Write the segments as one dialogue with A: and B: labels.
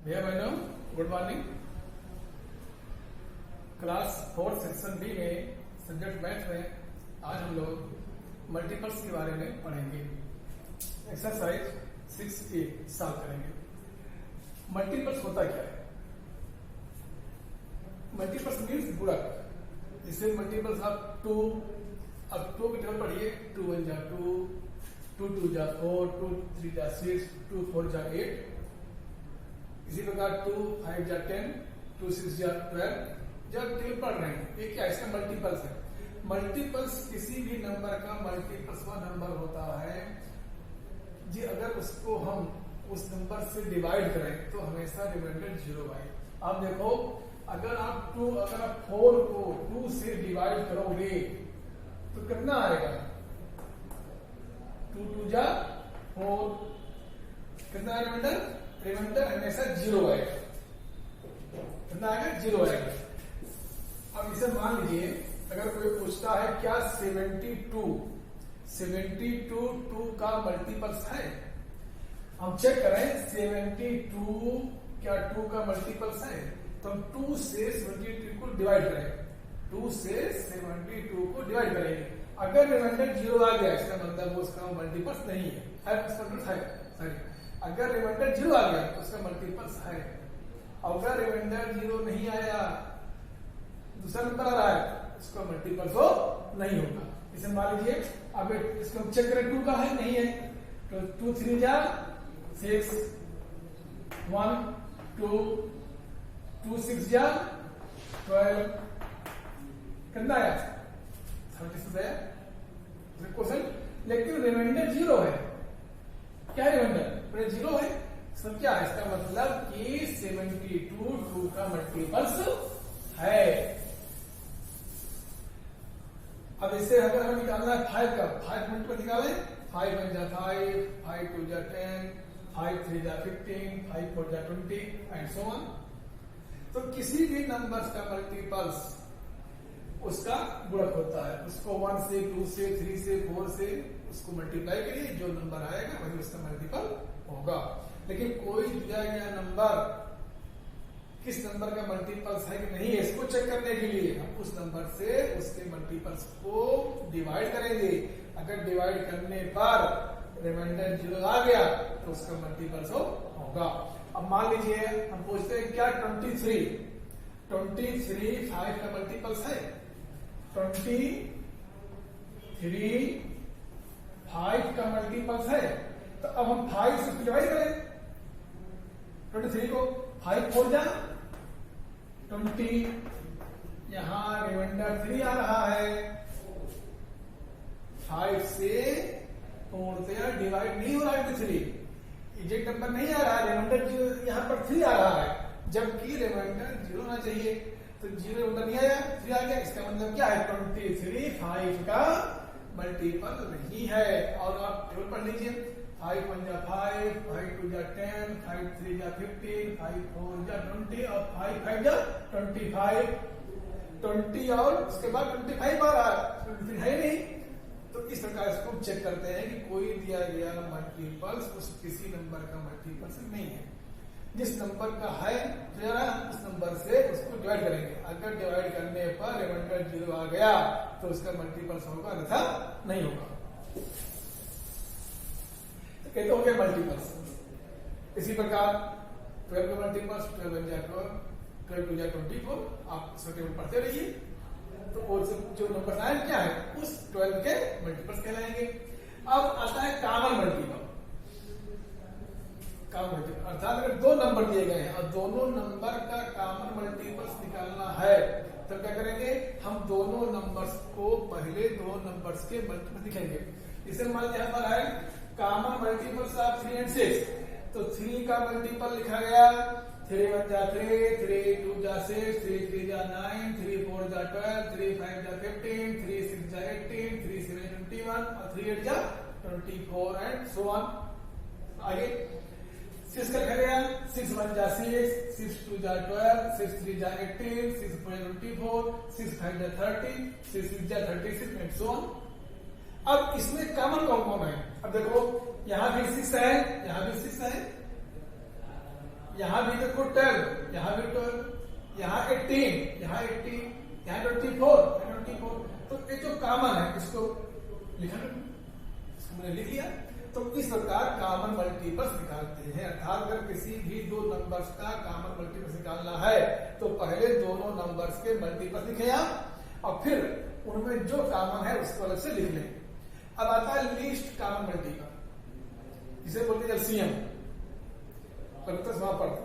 A: भैया बहनों good morning. Class 4 section B में सब्जेक्ट मैथ में आज हम लोग मल्टीपल्स के बारे में पढ़ेंगे। एक्सरसाइज 6A सॉल्व करेंगे। मल्टीपल्स होता क्या है? मल्टीपल्स मीन्स गुणक। जिससे मल्टीपल्स आप 2, अब 2 की टेबल पढ़िए। 2 1 जा 2, 2 2 जा 4, 2 3 जा 6, 2 4 जा 8। इसी प्रकार 2 5 जा 10, 2 6 जा 12। जब टेबल पढ़ रहे हैं ये क्या इसका मल्टीपल्स है। मल्टीपल्स किसी भी नंबर का मल्टीपल्स वह नंबर होता है जी अगर उसको हम उस नंबर से डिवाइड करें तो हमेशा रिमाइंडर 0 आए। आप देखो अगर आप 4 को 2 से डिवाइड करोगे तो कितना आएगा? 2 2 जा 4, कितना रिमाइंडर? रिमाइंडर हमेशा 0 आएगा। कितना आएगा? 0 आएगा। अब इसे मान लीजिए अगर कोई पूछता है क्या 72 2 का मल्टीपल्स है। हम चेक करें 72 क्या 2 का मल्टीपल्स है तो हम 2 से 72 को डिवाइड करें। 2 से 72 को डिवाइड करेंगे। अगर रिमाइंडर 0 आ गया इसका मतलब उसका मल्टीपल्स नहीं है। अगर रिमाइंडर 0 आ गया तो उसका मल्टीपल्स है। अगर रिमाइंडर 0 नहीं आया दूसरा नंबर आ रहा है उसका मल्टीपल्स हो नहीं होगा। इसे मान लीजिए अब इसको हम चेक करें 2 का है नहीं है तो 2 3 जा 6, 1 2 2 6 जा 12, कितना आया? 36 आया क्वेश्चन। लेकिन रिमाइंडर 0 है। क्या रिमाइंडर? 0 है। सब क्या है इसका मतलब कि 72 2 का मल्टीपल्स है। अब इसे अगर हमें निकालना है 5 का, 5 मल्टीपल निकाले। 5 1 जा 5, 5 2 जा 10, 5 3 जा 15, 5 4 जा 20 एंड सो ऑन। तो किसी भी नंबर का मल्टीपल्स उसका गुणक होता है। उसको 1 से 2 से 3 से 4 से उसको मल्टीप्लाई करिए, जो नंबर आएगा वही उसका मल्टीपल होगा। लेकिन कोई दिया गया नंबर किस नंबर का मल्टीपल्स है कि नहीं है इसको चेक करने के लिए हम उस नंबर से उसके मल्टीपल्स को डिवाइड करेंगे। अगर डिवाइड करने पर रिमाइंडर 0 आ गया तो उसका मल्टीपल्स होगा। अब मान लीजिए हम पूछते हैं क्या 23 5 का मल्टीपल्स है? 23 5 का मल्टीपल्स है तो अब हम 5 से डिवाइड करें 23 को। 5 4 जा 20, यहां रिमाइंडर 3 आ रहा है। 5 से पूर्णतया डिवाइड नहीं हो रहा है 3, एग्जैक्ट नंबर नहीं आ रहा है। रिमाइंडर यहां पर 3 आ रहा है जबकि रिमाइंडर 0 होना चाहिए। तो 0 रिमाइंडर नहीं आया, 3 आ गया। इसका मतलब क्या है? 23 5 का मल्टीपल नहीं है। और आप टेबल पढ़ लीजिए। 5 1 जा 5, 5 2 जा 10, 5 3 जा 15, 5 4 जा 20 और 5 5 जा 25। 20 और उसके बाद 25 आ रहा है, 23 है नहीं। तो इस प्रकार इसको चेक करते हैं कि कोई दिया गया मल्टीपल्स उस किसी नंबर का मल्टीपल्स नहीं है। जिस नंबर का है उस नंबर से उसको डिवाइड करेंगे। अगर डिवाइड करने पर रिमाइंडर 0 आ गया तो उसका मल्टीपल्स होगा, अन्यथा नहीं होगा। ये तो हो गया मल्टीपल्स। इसी प्रकार 12 का मल्टीपल्स 12 1 जा 12, 12 2 जा 24। आप इसको टेबल पढ़ते रहिए तो और जो नंबर आए क्या है उस 12 के मल्टीपल्स कहलाएंगे। अब आता है कॉमन मल्टीपल। अर्थात अगर 2 नंबर दिए गए हैं और दोनों नंबर का कॉमन मल्टीपल्स निकालना है तो क्या करेंगे? हम दोनों नंबर्स को पहले 2 नंबर्स के मल्टीपल लिखेंगे। इसे मान लीजिए हमारा है कॉमन मल्टीपल्स ऑफ 3 and 6। तो 3 का मल्टीपल लिखा गया 3 1 जा 3, 3 2 जा 6, 3 3 जा 9, 3 4 जा 12, 3 5 जा 15, 3 6 जा 18, 3 7 21 और 3 8 जा 24 एंड सो ऑन। आगे 6 का लिखा गया 6 1 जा 6, 6 2 जा 12, 6 3 जा 18, 6 4 जा 24, 6 5 जा 30, 6 6 जा 36 एंड सो ऑन। अब इसमें कॉमन कौन कौन है? अब देखो यहां भी 6 है, यहां भी 6 है, यहाँ भी देखो 12, यहाँ भी 12, यहाँ 18, यहाँ 18, यहाँ 24, यहाँ 24। तो ये जो कॉमन है इसको लिखा, मैंने लिख लिया। तो इस प्रकार कॉमन मल्टीपल्स निकालते हैं। अर्थात अगर किसी भी दो नंबर्स का कॉमन मल्टीपल्स निकालना है तो पहले दोनों नंबर्स के मल्टीपल्स लिखें आप, और फिर उनमें जो कॉमन है उसको अलग से लिख लें। अब आता है लीस्ट कॉमन मल्टीपल, जिसे बोलते हैं एलसीएम, पढ़ते।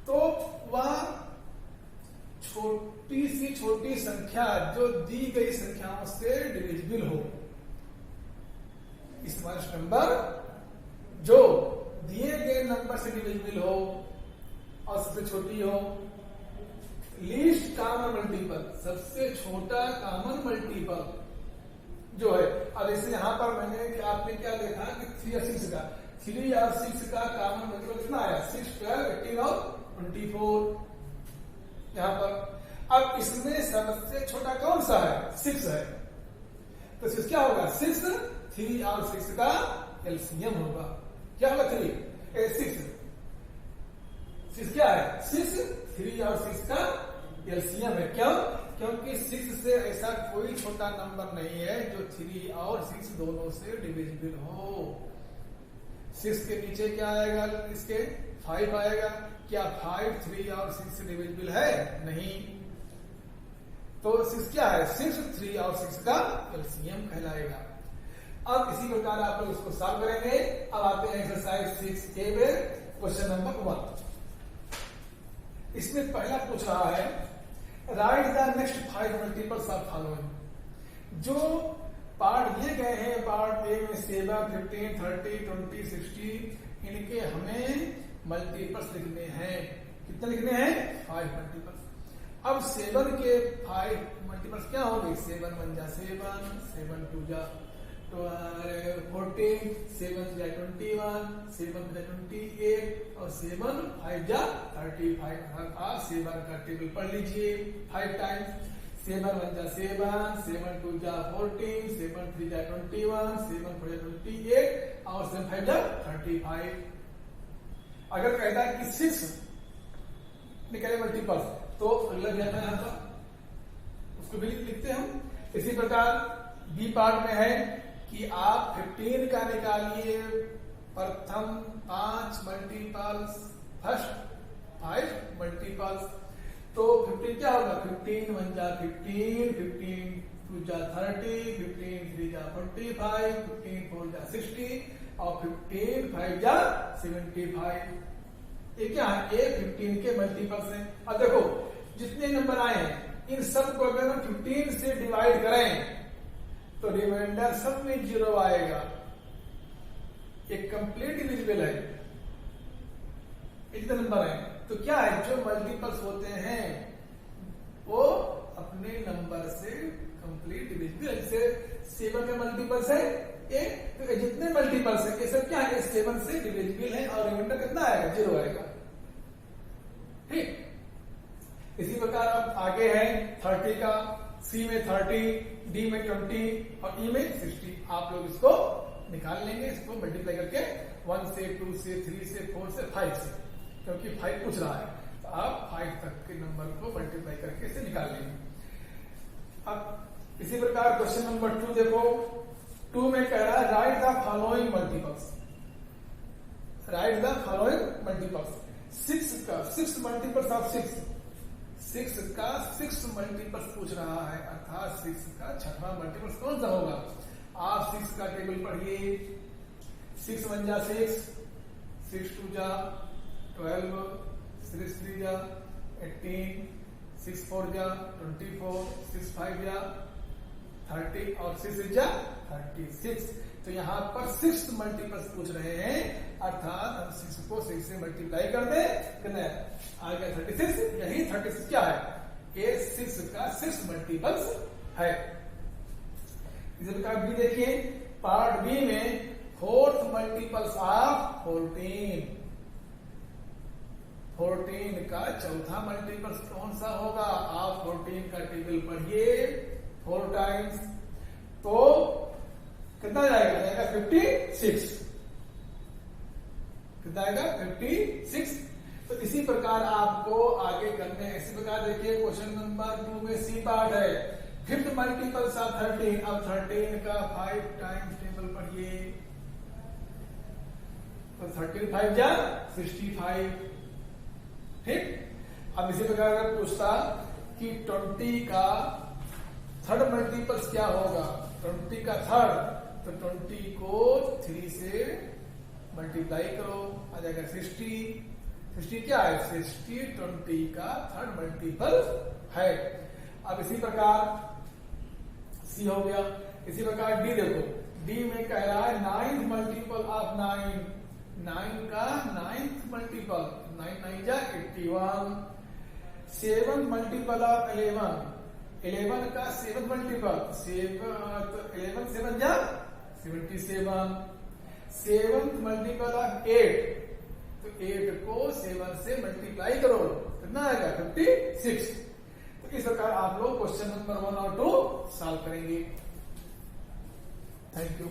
A: तो वह छोटी संख्या जो दी गई संख्याओं से डिविजिबल हो। स्मॉलेस्ट नंबर जो दिए गए नंबर से डिविजिबल हो और सबसे छोटी हो। लीस्ट कॉमन मल्टीपल, सबसे छोटा कॉमन मल्टीपल जो है। अब इसे यहां पर मैंने आपने क्या देखा कि 3 और 6 का, 3 और 6 का कॉमन मल्टीपल कितना आया? 6, 12, 18 और 24 यहां पर। अब इसमें सबसे छोटा कौन सा है? 6 है। तो 6 क्या होगा? 6, 3 और 6 का एलसीएम होगा। क्या होगा? 6 क्या है? 6, 3 और 6 का एलसीएम है। क्यों? क्योंकि 6 से ऐसा कोई छोटा नंबर नहीं है जो 3 और 6 दोनों से डिविजिबल हो। 6 के नीचे क्या आएगा? इसके 5 आएगा। क्या 5 3 और 6 से डिविजिबल है? नहीं। तो 6 क्या है? 6, 3 और 6 का एलसीएम कहलाएगा। अब इसी प्रकार आप लोग इसको सॉल्व करेंगे। अब आते हैं एक्सरसाइज 6A में क्वेश्चन नंबर 1। इसमें पहला पूछ रहा है right the next 5 multiples of following. जो पार्ट दिए गए हैं पार्ट ए में 7, 15, 30, 20, 60, इनके हमें मल्टीपल्स लिखने हैं। कितने लिखने हैं? 5 मल्टीपल्स। अब 7 के 5 मल्टीपल्स क्या होंगे? 7 1 जा 7, 7 2 जा 14, 7 जा 21, 7 जा 28 और 7 5 जा 35। आप 7 का टेबल पढ़ लीजिए 5 टाइम्स। 7 1 जा 7, 7 2 जा 14, 7 3 जा 21, 7 4 जा 28 और 7 5 जा 35। अगर कहता है कि 6 निकले मल्टीपल्स तो अगला क्या है यहाँ पर उसको भी लिखते हैं हम। इसी प्रकार बी पार्ट में है कि आप 15 का निकालिए प्रथम 5 मल्टीपल्स, फर्स्ट 5 मल्टीपल्स। तो 15 क्या होगा? 15 1 जा 15, 15 2 जा 30, 15 3 जा 45, 15 4 जा 60 और 15 5 जा 75। ये क्या है? ये 15 के मल्टीपल्स हैं। अब देखो जितने नंबर आए हैं इन सब को अगर हम 15 से डिवाइड करें तो रिमाइंडर सब में 0 आएगा। एक कंप्लीट डिविजिबल है। इतने नंबर है तो क्या है? जो मल्टीपल्स होते हैं वो अपने नंबर से कंप्लीट डिविजिबल। जैसे 7 के मल्टीपल्स है तो जितने मल्टीपल्स है ये सब क्या है? 7 से डिविजिबल है और रिमाइंडर कितना आएगा? 0 आएगा। ठीक। इसी प्रकार अब आगे है 30 का, सी में 30, डी में 20 और ई में 60। आप लोग इसको निकाल लेंगे, इसको मल्टीप्लाई करके 1 से 2 से 3 से 4 से 5 से, क्योंकि 5 पूछ रहा है तो आप 5 तक के नंबर को मल्टीप्लाई करके इसे निकाल लेंगे। अब इसी प्रकार क्वेश्चन नंबर 2 देखो। 2 में कह रहा है right the following multiples. Right the following multiples. 6 का 6 मल्टीपल्स ऑफ 6 का 6 मल्टीपल्स पूछ रहा है। अर्थात 6 का 6वां मल्टीपल्स कौन सा होगा? आप 6 का टेबल पढ़िए। 6 1 जा 6, 6 2 जा 12, 6 3 जा 18, 6 4 जा 24, 6 5 जा 30 और 6 जा 36। तो यहाँ पर 6 मल्टीपल्स पूछ रहे हैं। अर्थात हम 6 को 6 से मल्टीप्लाई कर दें, कितना आ गया? 36। यही 36 क्या है? ये 6 का 6 मल्टीपल्स है। इसी प्रकार बी देखिए। पार्ट बी में 4th मल्टीपल्स ऑफ 14। 14 का 4था मल्टीपल्स कौन सा होगा? आप 14 का टेबल पढ़िए 4 टाइम्स तो कितना जाएगा? 56। कितना आएगा? 56। तो इसी प्रकार आपको आगे करने हैं। इसी प्रकार देखिए क्वेश्चन नंबर 2 में सी पार्ट है, फिफ्थ मल्टीपल्स ऑफ 13। अब 13 का 5 टाइम्स टेबल पढ़िए, तो 13 5 जा 65। ठीक। अब इसी प्रकार अगर पूछता कि 20 का थर्ड मल्टीपल्स क्या होगा, 20 का थर्ड, तो 20 को 3 से मल्टीप्लाई करो, आ जाएगा 60। 60 क्या है, 60 20 का थर्ड मल्टीपल है। अब इसी प्रकार सी हो गया। इसी प्रकार डी देखो, डी में कह रहा है 9th मल्टीपल ऑफ 9, 9 का 9th मल्टीपल, 9 9 जा 81। 7th मल्टीपल ऑफ 11, 11 का 7th मल्टीपल, 11 7 जा 77। 7th मल्टीपल ऑफ 8, तो 8 को 7 से मल्टीप्लाई करो, कितना आएगा 56। तो इस प्रकार आप लोग क्वेश्चन नंबर 1 और 2 सॉल्व करेंगे। Thank you.